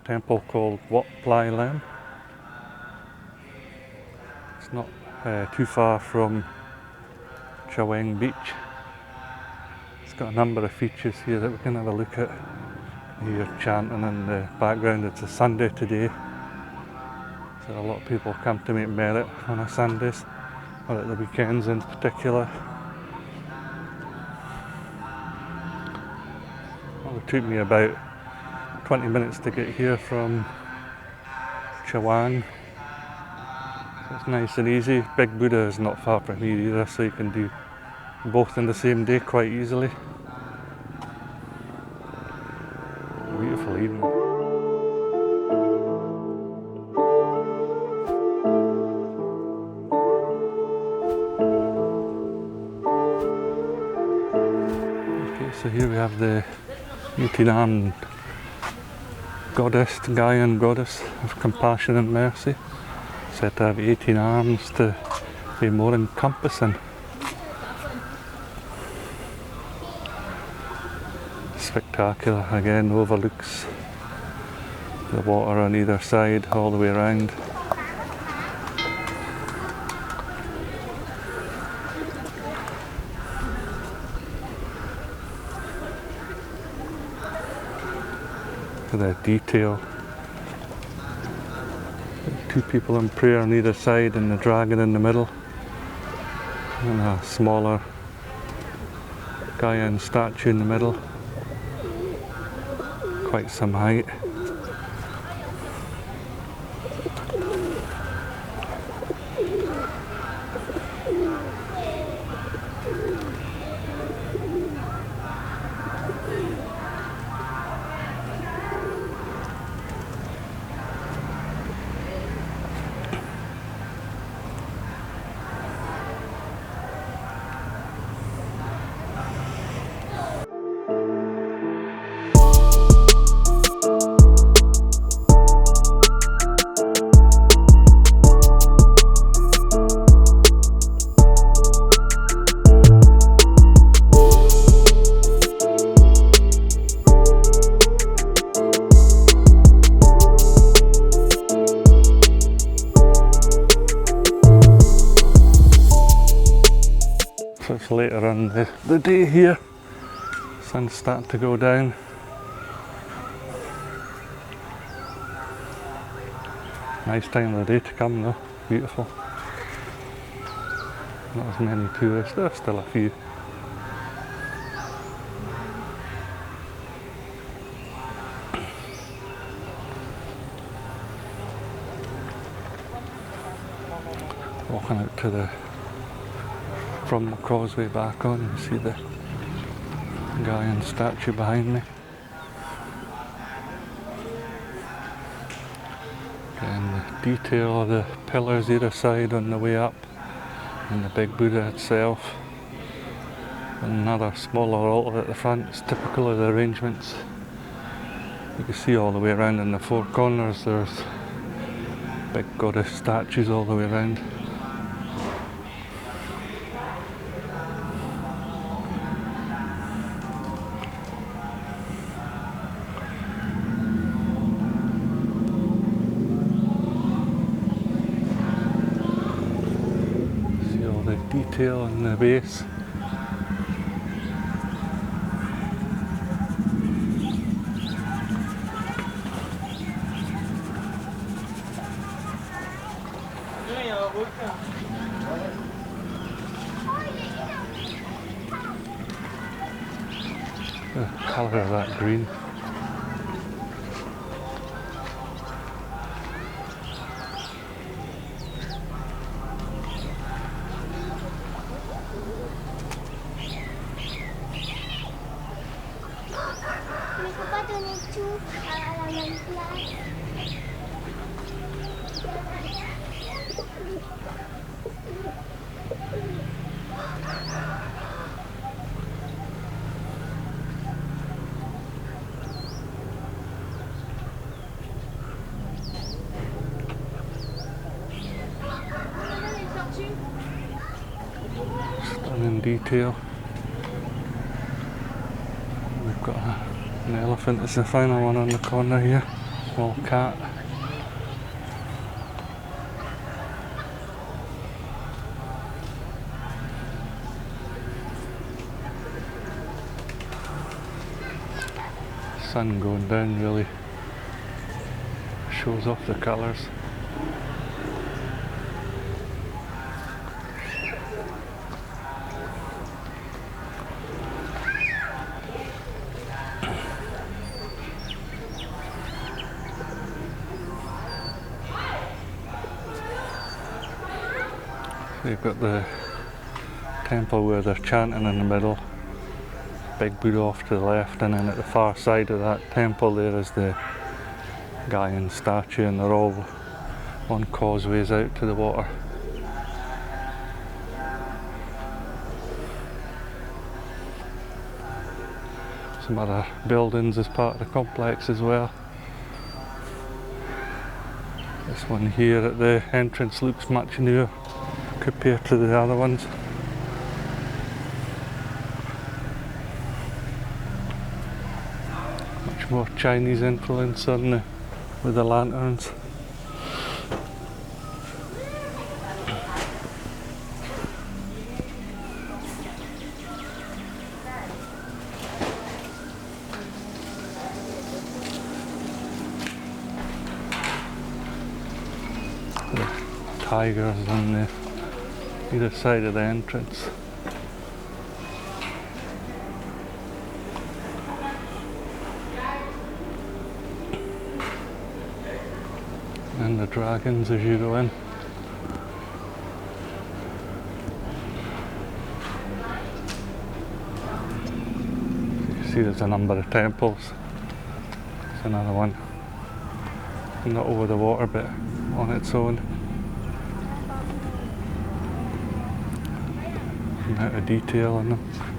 temple called Wat Plai Laem. It's not too far from Chaweng Beach. It's got a number of features here that we can have a look at. You hear chanting in the background. It's a Sunday today, so a lot of people come to make merit on a Sundays, or at the weekends in particular. Well, it took me about 20 minutes to get here from Chaweng. So it's nice and easy. Big Buddha is not far from here either, so you can do both in the same day quite easily. Beautiful evening. Okay, so here we have the 18-armed goddess, Guanyin Goddess of compassion and mercy, said to have 18 arms to be more encompassing. Spectacular, again, overlooks the water on either side all the way around. The detail. Two people in prayer on either side and the dragon in the middle, and a smaller Guanyin statue in the middle. Quite some height. So it's later on the day here, sun's starting to go down. Nice time of the day to come though, beautiful. Not as many tourists, there's still a few. Walking out to from the causeway back on, you see the Guanyin statue behind me. And the detail of the pillars either side on the way up, and the big Buddha itself. Another smaller altar at the front. It's typical of the arrangements. You can see all the way around in the four corners there's big goddess statues all the way around. Detail in the base. The colour of that green. Stunning detail. We've got an elephant as the final one on the corner here. small cat. Sun going down really shows off the colours. So you've got the temple where they're chanting in the middle, big Buddha off to the left, and then at the far side of that temple there is the Guanyin statue, and they're all on causeways out to the water. Some other buildings as part of the complex as well. This one here at the entrance looks much newer compared to the other ones. Much more Chinese influence on with the lanterns. The tigers on either side of the entrance. And the dragons as you go in. You see there's a number of temples. There's another one. Not over the water but on its own. Amount of detail in them.